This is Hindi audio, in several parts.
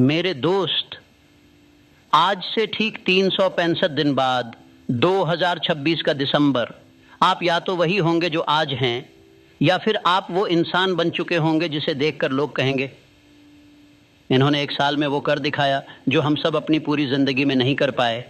मेरे दोस्त, आज से ठीक 365 दिन बाद 2026 का दिसंबर, आप या तो वही होंगे जो आज हैं, या फिर आप वो इंसान बन चुके होंगे जिसे देखकर लोग कहेंगे इन्होंने एक साल में वो कर दिखाया जो हम सब अपनी पूरी जिंदगी में नहीं कर पाए।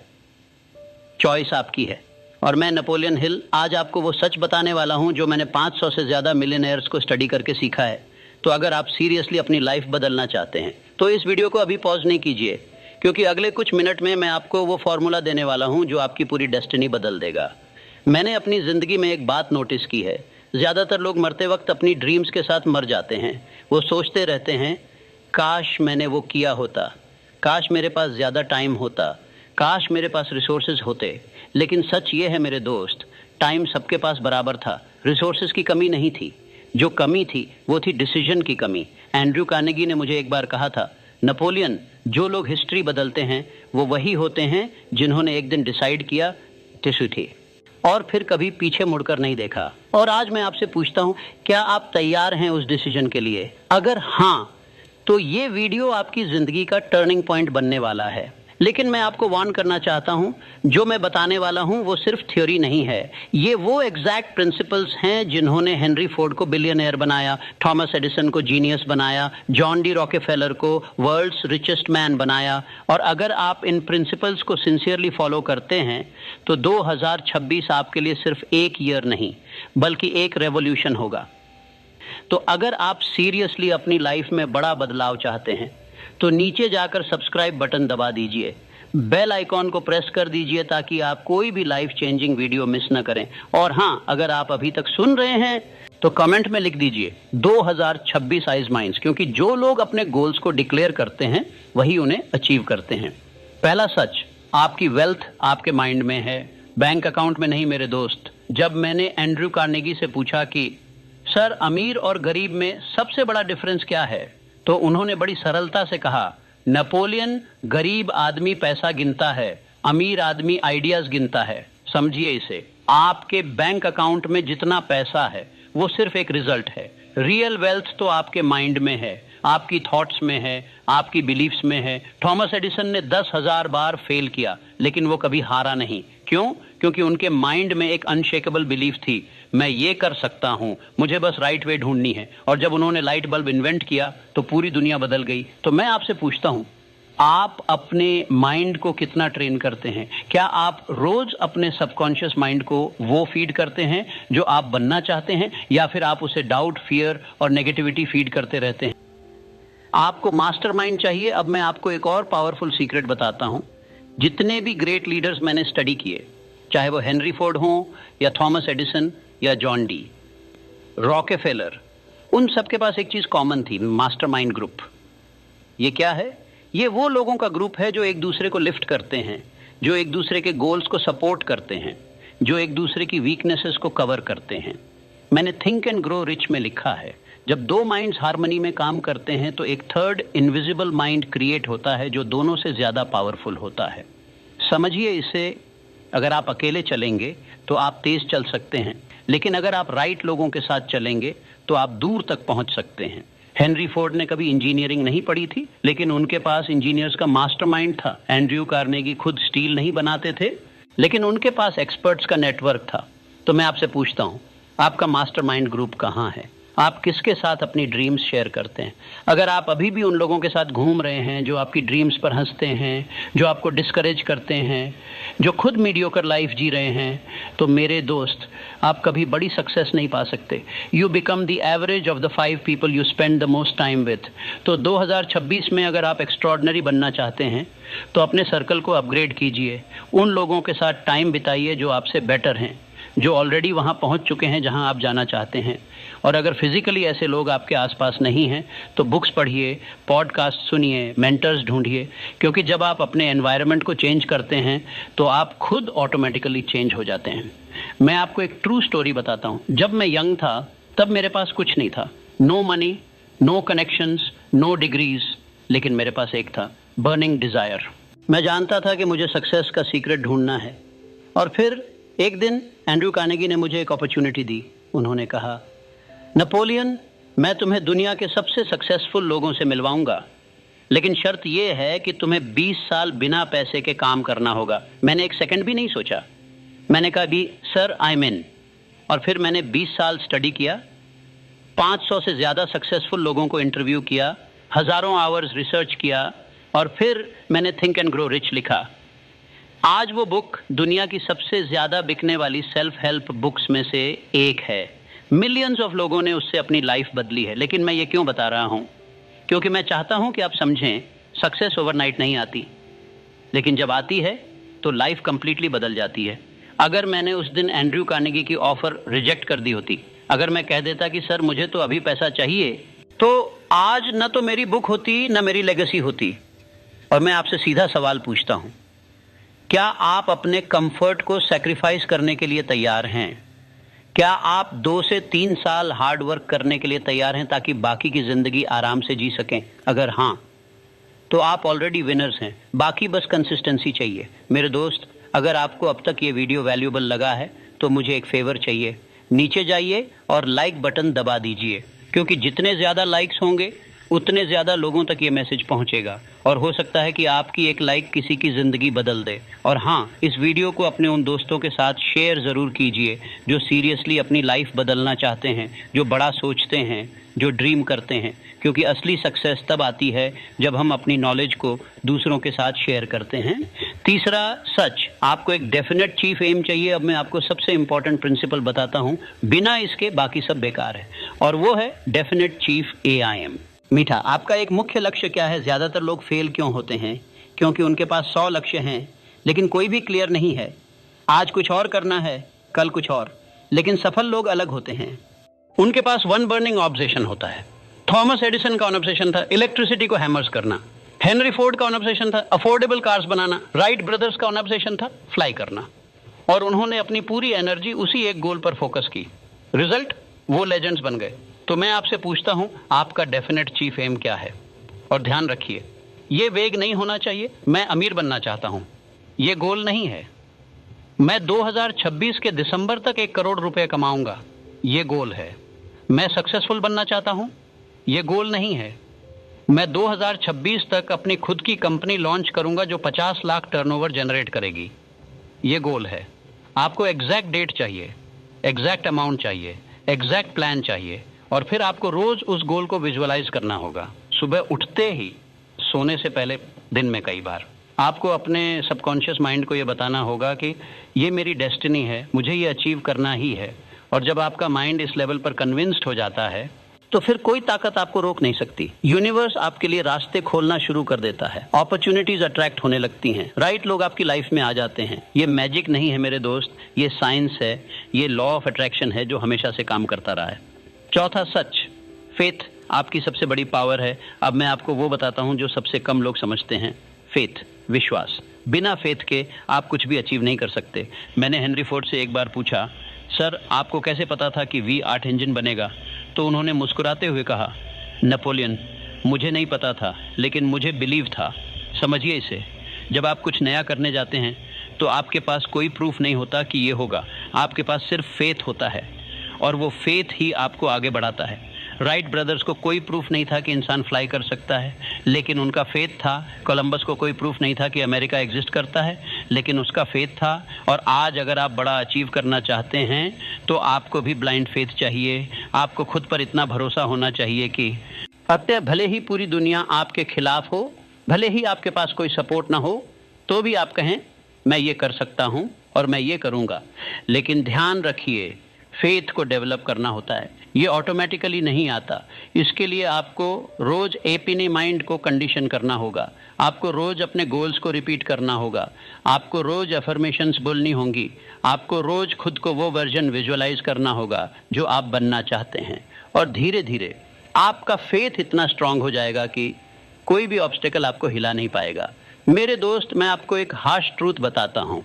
चॉइस आपकी है। और मैं नेपोलियन हिल आज आपको वो सच बताने वाला हूं जो मैंने 500 से ज्यादा मिलियनेयर्स को स्टडी करके सीखा है। तो अगर आप सीरियसली अपनी लाइफ बदलना चाहते हैं तो इस वीडियो को अभी पॉज नहीं कीजिए, क्योंकि अगले कुछ मिनट में मैं आपको वो फॉर्मूला देने वाला हूं जो आपकी पूरी डेस्टिनी बदल देगा। मैंने अपनी जिंदगी में एक बात नोटिस की है, ज्यादातर लोग मरते वक्त अपनी ड्रीम्स के साथ मर जाते हैं। वो सोचते रहते हैं काश मैंने वो किया होता, काश मेरे पास ज्यादा टाइम होता, काश मेरे पास रिसोर्सेज होते। लेकिन सच ये है मेरे दोस्त, टाइम सबके पास बराबर था, रिसोर्सेज की कमी नहीं थी। जो कमी थी वो थी डिसीजन की कमी। एंड्रयू कार्नेगी ने मुझे एक बार कहा था, नेपोलियन, जो लोग हिस्ट्री बदलते हैं वो वही होते हैं जिन्होंने एक दिन डिसाइड किया टिश्यू थी और फिर कभी पीछे मुड़कर नहीं देखा। और आज मैं आपसे पूछता हूं, क्या आप तैयार हैं उस डिसीजन के लिए? अगर हाँ, तो ये वीडियो आपकी जिंदगी का टर्निंग पॉइंट बनने वाला है। लेकिन मैं आपको वार्न करना चाहता हूं, जो मैं बताने वाला हूं वो सिर्फ थ्योरी नहीं है। ये वो एग्जैक्ट प्रिंसिपल्स हैं जिन्होंने हेनरी फोर्ड को बिलियनियर बनाया, थॉमस एडिसन को जीनियस बनाया, जॉन डी रॉकेफेलर को वर्ल्ड्स रिचेस्ट मैन बनाया। और अगर आप इन प्रिंसिपल्स को सिंसियरली फॉलो करते हैं तो 2026 आपके लिए सिर्फ एक ईयर नहीं बल्कि एक रेवोल्यूशन होगा। तो अगर आप सीरियसली अपनी लाइफ में बड़ा बदलाव चाहते हैं तो नीचे जाकर सब्सक्राइब बटन दबा दीजिए, बेल आइकॉन को प्रेस कर दीजिए ताकि आप कोई भी लाइफ चेंजिंग वीडियो मिस न करें। और हाँ, अगर आप अभी तक सुन रहे हैं तो कमेंट में लिख दीजिए 2026 आइज माइंड्स, क्योंकि जो लोग अपने गोल्स को डिक्लेयर करते हैं वही उन्हें अचीव करते हैं। पहला सच, आपकी वेल्थ आपके माइंड में है, बैंक अकाउंट में नहीं मेरे दोस्त। जब मैंने एंड्रयू कार्नेगी से पूछा कि सर, अमीर और गरीब में सबसे बड़ा डिफरेंस क्या है, तो उन्होंने बड़ी सरलता से कहा, नेपोलियन, गरीब आदमी पैसा गिनता है, अमीर आदमी आइडियाज गिनता है। समझिए इसे, आपके बैंक अकाउंट में जितना पैसा है वो सिर्फ एक रिजल्ट है। रियल वेल्थ तो आपके माइंड में है, आपकी थॉट्स में है, आपकी बिलीफ्स में है। थॉमस एडिसन ने 10,000 बार फेल किया लेकिन वो कभी हारा नहीं। क्यों? क्योंकि उनके माइंड में एक अनशेकेबल बिलीफ थी, मैं ये कर सकता हूं, मुझे बस राइट वे ढूंढनी है। और जब उन्होंने लाइट बल्ब इन्वेंट किया तो पूरी दुनिया बदल गई। तो मैं आपसे पूछता हूं, आप अपने माइंड को कितना ट्रेन करते हैं? क्या आप रोज अपने सबकॉन्शियस माइंड को वो फीड करते हैं जो आप बनना चाहते हैं, या फिर आप उसे डाउट, फियर और नेगेटिविटी फीड करते रहते हैं? आपको मास्टरमाइंड चाहिए? अब मैं आपको एक और पावरफुल सीक्रेट बताता हूं। जितने भी ग्रेट लीडर्स मैंने स्टडी किए, चाहे वो हेनरी फोर्ड हो या थॉमस एडिसन या जॉन डी रॉकेफेलर, उन सब के पास एक चीज कॉमन थी, मास्टरमाइंड ग्रुप। ये क्या है? ये वो लोगों का ग्रुप है जो एक दूसरे को लिफ्ट करते हैं, जो एक दूसरे के गोल्स को सपोर्ट करते हैं, जो एक दूसरे की वीकनेसेस को कवर करते हैं। मैंने थिंक एंड ग्रो रिच में लिखा है, जब दो माइंड्स हार्मनी में काम करते हैं तो एक थर्ड इनविजिबल माइंड क्रिएट होता है जो दोनों से ज्यादा पावरफुल होता है। समझिए इसे, अगर आप अकेले चलेंगे तो आप तेज चल सकते हैं, लेकिन अगर आप राइट लोगों के साथ चलेंगे तो आप दूर तक पहुंच सकते हैं। हेनरी फोर्ड ने कभी इंजीनियरिंग नहीं पढ़ी थी, लेकिन उनके पास इंजीनियर्स का मास्टरमाइंड था। एंड्रयू कार्नेगी खुद स्टील नहीं बनाते थे, लेकिन उनके पास एक्सपर्ट्स का नेटवर्क था। तो मैं आपसे पूछता हूं, आपका मास्टरमाइंड ग्रुप कहां है? आप किसके साथ अपनी ड्रीम्स शेयर करते हैं? अगर आप अभी भी उन लोगों के साथ घूम रहे हैं जो आपकी ड्रीम्स पर हंसते हैं, जो आपको डिस्करेज करते हैं, जो खुद मीडियोकर लाइफ जी रहे हैं, तो मेरे दोस्त, आप कभी बड़ी सक्सेस नहीं पा सकते। You become the average of the 5 people you spend the most time with. तो 2026 में अगर आप एक्स्ट्रॉर्डनरी बनना चाहते हैं तो अपने सर्कल को अपग्रेड कीजिए, उन लोगों के साथ टाइम बिताइए जो आपसे बेटर हैं, जो ऑलरेडी वहां पहुंच चुके हैं जहां आप जाना चाहते हैं। और अगर फिजिकली ऐसे लोग आपके आसपास नहीं हैं तो बुक्स पढ़िए, पॉडकास्ट सुनिए, मेंटर्स ढूंढिए, क्योंकि जब आप अपने एनवायरनमेंट को चेंज करते हैं तो आप खुद ऑटोमेटिकली चेंज हो जाते हैं। मैं आपको एक ट्रू स्टोरी बताता हूँ। जब मैं यंग था तब मेरे पास कुछ नहीं था, no money, no connections, no degrees, लेकिन मेरे पास एक था, बर्निंग डिजायर। मैं जानता था कि मुझे सक्सेस का सीक्रेट ढूंढना है। और फिर एक दिन एंड्रयू कार्नेगी ने मुझे एक अपॉर्चुनिटी दी। उन्होंने कहा, नेपोलियन, मैं तुम्हें दुनिया के सबसे सक्सेसफुल लोगों से मिलवाऊंगा। लेकिन शर्त यह है कि तुम्हें 20 साल बिना पैसे के काम करना होगा। मैंने एक सेकंड भी नहीं सोचा, मैंने कहा भी सर आई एम इन। और फिर मैंने 20 साल स्टडी किया, 500 से ज्यादा सक्सेसफुल लोगों को इंटरव्यू किया, हजारों आवर्स रिसर्च किया, और फिर मैंने थिंक एंड ग्रो रिच लिखा। आज वो बुक दुनिया की सबसे ज्यादा बिकने वाली सेल्फ हेल्प बुक्स में से एक है। मिलियंस ऑफ लोगों ने उससे अपनी लाइफ बदली है। लेकिन मैं ये क्यों बता रहा हूं? क्योंकि मैं चाहता हूं कि आप समझें, सक्सेस ओवरनाइट नहीं आती, लेकिन जब आती है तो लाइफ कंप्लीटली बदल जाती है। अगर मैंने उस दिन एंड्रयू कार्नेगी की ऑफर रिजेक्ट कर दी होती, अगर मैं कह देता कि सर मुझे तो अभी पैसा चाहिए, तो आज न तो मेरी बुक होती न मेरी लेगेसी होती। और मैं आपसे सीधा सवाल पूछता हूं, क्या आप अपने कंफर्ट को सैक्रिफाइस करने के लिए तैयार हैं? क्या आप 2 से 3 साल हार्ड वर्क करने के लिए तैयार हैं ताकि बाकी की जिंदगी आराम से जी सकें? अगर हां, तो आप ऑलरेडी विनर्स हैं। बाकी बस कंसिस्टेंसी चाहिए। मेरे दोस्त, अगर आपको अब तक ये वीडियो वैल्यूएबल लगा है तो मुझे एक फेवर चाहिए, नीचे जाइए और लाइक बटन दबा दीजिए, क्योंकि जितने ज्यादा लाइक्स होंगे उतने ज्यादा लोगों तक ये मैसेज पहुंचेगा, और हो सकता है कि आपकी एक लाइक किसी की जिंदगी बदल दे। और हाँ, इस वीडियो को अपने उन दोस्तों के साथ शेयर जरूर कीजिए जो सीरियसली अपनी लाइफ बदलना चाहते हैं, जो बड़ा सोचते हैं, जो ड्रीम करते हैं, क्योंकि असली सक्सेस तब आती है जब हम अपनी नॉलेज को दूसरों के साथ शेयर करते हैं। तीसरा सच, आपको एक डेफिनेट चीफ एम चाहिए। अब मैं आपको सबसे इंपॉर्टेंट प्रिंसिपल बताता हूं, बिना इसके बाकी सब बेकार है, और वो है डेफिनेट चीफ AIM। मीठा, आपका एक मुख्य लक्ष्य क्या है? ज्यादातर लोग फेल क्यों होते हैं? क्योंकि उनके पास 100 लक्ष्य हैं, लेकिन कोई भी क्लियर नहीं है। आज कुछ और करना है, कल कुछ और। लेकिन सफल लोग अलग होते हैं, उनके पास वन बर्निंग ऑब्सेशन होता है। थॉमस एडिसन का ऑब्सेशन था इलेक्ट्रिसिटी को हैमर्स करना, हेनरी फोर्ड का ऑब्सेशन था अफोर्डेबल कार्स बनाना, राइट ब्रदर्स का ऑब्सेशन था फ्लाई करना, और उन्होंने अपनी पूरी एनर्जी उसी एक गोल पर फोकस की। रिजल्ट, वो लेजेंड्स बन गए। तो मैं आपसे पूछता हूं, आपका डेफिनेट चीफ एम क्या है? और ध्यान रखिए, ये वेग नहीं होना चाहिए मैं अमीर बनना चाहता हूं, ये गोल नहीं है। मैं 2026 के दिसंबर तक 1 करोड़ रुपए कमाऊंगा, ये गोल है। मैं सक्सेसफुल बनना चाहता हूं, ये गोल नहीं है। मैं 2026 तक अपनी खुद की कंपनी लॉन्च करूंगा जो 50 लाख टर्नओवर जनरेट करेगी, ये गोल है। आपको एग्जैक्ट डेट चाहिए, एग्जैक्ट अमाउंट चाहिए, एग्जैक्ट प्लान चाहिए, और फिर आपको रोज उस गोल को विजुअलाइज करना होगा। सुबह उठते ही, सोने से पहले, दिन में कई बार आपको अपने सबकॉन्शियस माइंड को यह बताना होगा कि ये मेरी डेस्टिनी है, मुझे ये अचीव करना ही है। और जब आपका माइंड इस लेवल पर कन्विंस्ड हो जाता है तो फिर कोई ताकत आपको रोक नहीं सकती। यूनिवर्स आपके लिए रास्ते खोलना शुरू कर देता है, अपॉर्चुनिटीज अट्रैक्ट होने लगती हैं, राइट लोग आपकी लाइफ में आ जाते हैं। ये मैजिक नहीं है मेरे दोस्त, ये साइंस है, ये लॉ ऑफ अट्रैक्शन है जो हमेशा से काम करता रहा है। चौथा सच, फेथ आपकी सबसे बड़ी पावर है। अब मैं आपको वो बताता हूं जो सबसे कम लोग समझते हैं। फेथ, विश्वास। बिना फेथ के आप कुछ भी अचीव नहीं कर सकते। मैंने हेनरी फोर्ड से एक बार पूछा, सर आपको कैसे पता था कि V8 इंजन बनेगा? तो उन्होंने मुस्कुराते हुए कहा, नेपोलियन, मुझे नहीं पता था लेकिन मुझे बिलीव था। समझिए इसे, जब आप कुछ नया करने जाते हैं तो आपके पास कोई प्रूफ नहीं होता कि ये होगा, आपके पास सिर्फ फेथ होता है, और वो फेथ ही आपको आगे बढ़ाता है। राइट ब्रदर्स को कोई प्रूफ नहीं था कि इंसान फ्लाई कर सकता है, लेकिन उनका फेथ था। कोलंबस को कोई प्रूफ नहीं था कि अमेरिका एग्जिस्ट करता है, लेकिन उसका फेथ था। और आज अगर आप बड़ा अचीव करना चाहते हैं तो आपको भी ब्लाइंड फेथ चाहिए। आपको खुद पर इतना भरोसा होना चाहिए कि अतः भले ही पूरी दुनिया आपके खिलाफ हो, भले ही आपके पास कोई सपोर्ट ना हो, तो भी आप कहें मैं ये कर सकता हूं और मैं ये करूंगा। लेकिन ध्यान रखिए, फेथ को डेवलप करना होता है, ये ऑटोमेटिकली नहीं आता। इसके लिए आपको रोज अपने माइंड को कंडीशन करना होगा, आपको रोज अपने गोल्स को रिपीट करना होगा, आपको रोज अफर्मेशंस बोलनी होंगी, आपको रोज खुद को वो वर्जन विजुअलाइज करना होगा जो आप बनना चाहते हैं। और धीरे धीरे आपका फेथ इतना स्ट्रांग हो जाएगा कि कोई भी ऑब्स्टेकल आपको हिला नहीं पाएगा। मेरे दोस्त, मैं आपको एक हार्श ट्रूथ बताता हूं,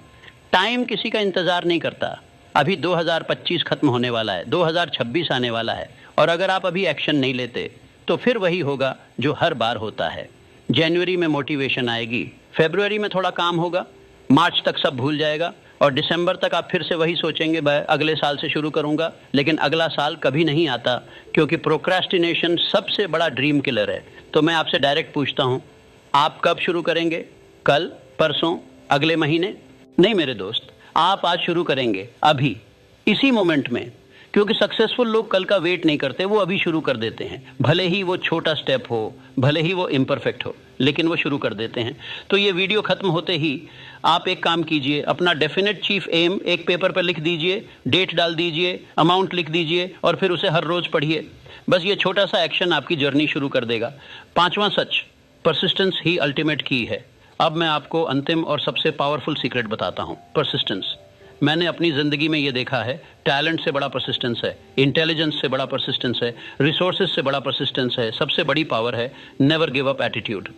टाइम किसी का इंतजार नहीं करता। अभी 2025 खत्म होने वाला है, 2026 आने वाला है, और अगर आप अभी एक्शन नहीं लेते तो फिर वही होगा जो हर बार होता है। जनवरी में मोटिवेशन आएगी, फरवरी में थोड़ा काम होगा, मार्च तक सब भूल जाएगा, और दिसंबर तक आप फिर से वही सोचेंगे अगले साल से शुरू करूंगा, लेकिन अगला साल कभी नहीं आता, क्योंकि प्रोक्रेस्टिनेशन सबसे बड़ा ड्रीम किलर है। तो मैं आपसे डायरेक्ट पूछता हूं, आप कब शुरू करेंगे? कल, परसों, अगले महीने? नहीं मेरे दोस्त, आप आज शुरू करेंगे, अभी, इसी मोमेंट में। क्योंकि सक्सेसफुल लोग कल का वेट नहीं करते, वो अभी शुरू कर देते हैं, भले ही वो छोटा स्टेप हो, भले ही वो इम्परफेक्ट हो, लेकिन वो शुरू कर देते हैं। तो ये वीडियो खत्म होते ही आप एक काम कीजिए, अपना डेफिनेट चीफ एम एक पेपर पर लिख दीजिए, डेट डाल दीजिए, अमाउंट लिख दीजिए और फिर उसे हर रोज पढ़िए। बस ये छोटा सा एक्शन आपकी जर्नी शुरू कर देगा। 5वां सच, परसिस्टेंस ही अल्टीमेट की है। अब मैं आपको अंतिम और सबसे पावरफुल सीक्रेट बताता हूं, परसिस्टेंस। मैंने अपनी जिंदगी में ये देखा है, टैलेंट से बड़ा परसिस्टेंस है, इंटेलिजेंस से बड़ा परसिस्टेंस है, रिसोर्सेज से बड़ा परसिस्टेंस है, सबसे बड़ी पावर है never give up attitude.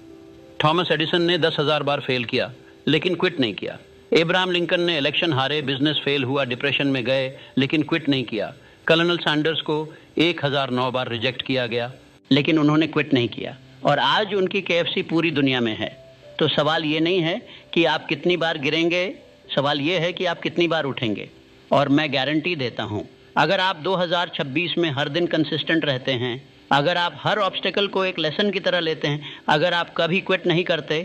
Thomas Edison ने 10,000 बार फेल किया लेकिन क्विट नहीं किया। एब्राहम लिंकन ने इलेक्शन हारे, बिजनेस फेल हुआ, डिप्रेशन में गए लेकिन क्विट नहीं किया। कर्नल सैंडर्स को 1009 बार रिजेक्ट किया गया लेकिन उन्होंने क्विट नहीं किया, और आज उनकी KFC पूरी दुनिया में है। तो सवाल ये नहीं है कि आप कितनी बार गिरेंगे, सवाल ये है कि आप कितनी बार उठेंगे। और मैं गारंटी देता हूं, अगर आप 2026 में हर दिन कंसिस्टेंट रहते हैं, अगर आप हर ऑब्स्टेकल को एक लेसन की तरह लेते हैं, अगर आप कभी क्विट नहीं करते,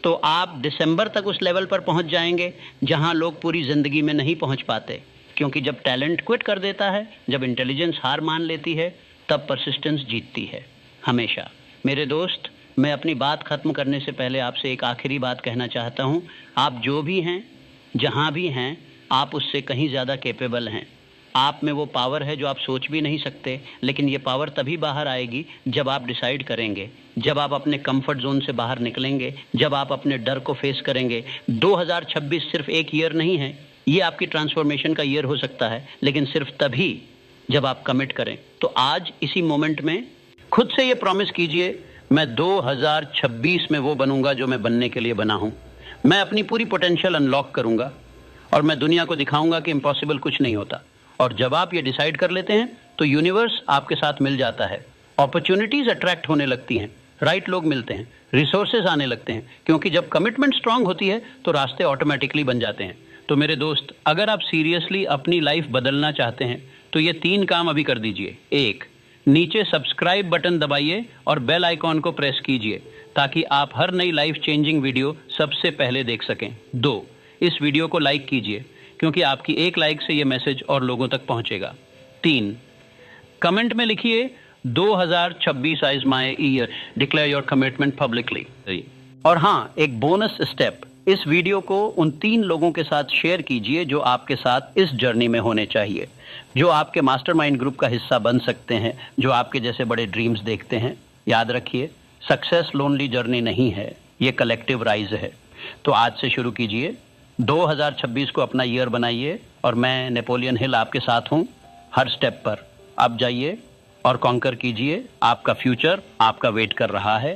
तो आप दिसंबर तक उस लेवल पर पहुंच जाएंगे जहां लोग पूरी जिंदगी में नहीं पहुंच पाते। क्योंकि जब टैलेंट क्विट कर देता है, जब इंटेलिजेंस हार मान लेती है, तब परसिस्टेंस जीतती है हमेशा। मेरे दोस्त, मैं अपनी बात खत्म करने से पहले आपसे एक आखिरी बात कहना चाहता हूं। आप जो भी हैं, जहां भी हैं, आप उससे कहीं ज़्यादा कैपेबल हैं। आप में वो पावर है जो आप सोच भी नहीं सकते, लेकिन ये पावर तभी बाहर आएगी जब आप डिसाइड करेंगे, जब आप अपने कंफर्ट जोन से बाहर निकलेंगे, जब आप अपने डर को फेस करेंगे। 2026 सिर्फ एक ईयर नहीं है, ये आपकी ट्रांसफॉर्मेशन का ईयर हो सकता है, लेकिन सिर्फ तभी जब आप कमिट करें। तो आज इसी मोमेंट में खुद से ये प्रॉमिस कीजिए, मैं 2026 में वो बनूंगा जो मैं बनने के लिए बना हूं। मैं अपनी पूरी पोटेंशियल अनलॉक करूंगा और मैं दुनिया को दिखाऊंगा कि इम्पॉसिबल कुछ नहीं होता। और जब आप ये डिसाइड कर लेते हैं तो यूनिवर्स आपके साथ मिल जाता है, अपॉर्चुनिटीज अट्रैक्ट होने लगती हैं, राइट लोग मिलते हैं, रिसोर्सेज आने लगते हैं। क्योंकि जब कमिटमेंट स्ट्रांग होती है तो रास्ते ऑटोमेटिकली बन जाते हैं। तो मेरे दोस्त, अगर आप सीरियसली अपनी लाइफ बदलना चाहते हैं तो ये 3 काम अभी कर दीजिए। 1, नीचे सब्सक्राइब बटन दबाइए और बेल आइकॉन को प्रेस कीजिए ताकि आप हर नई लाइफ चेंजिंग वीडियो सबसे पहले देख सकें। 2, इस वीडियो को लाइक कीजिए क्योंकि आपकी एक लाइक से ये मैसेज और लोगों तक पहुंचेगा। 3, कमेंट में लिखिए 2026 is my year, declare your commitment publicly. और हाँ, एक बोनस स्टेप, इस वीडियो को उन 3 लोगों के साथ शेयर कीजिए जो आपके साथ इस जर्नी में होने चाहिए, जो आपके मास्टरमाइंड ग्रुप का हिस्सा बन सकते हैं, जो आपके जैसे बड़े ड्रीम्स देखते हैं। याद रखिए, सक्सेस लोनली जर्नी नहीं है, ये कलेक्टिव राइज है। तो आज से शुरू कीजिए, 2026 को अपना ईयर बनाइए और मैं नेपोलियन हिल आपके साथ हूँ हर स्टेप पर। आप जाइए और कॉन्कर कीजिए, आपका फ्यूचर आपका वेट कर रहा है।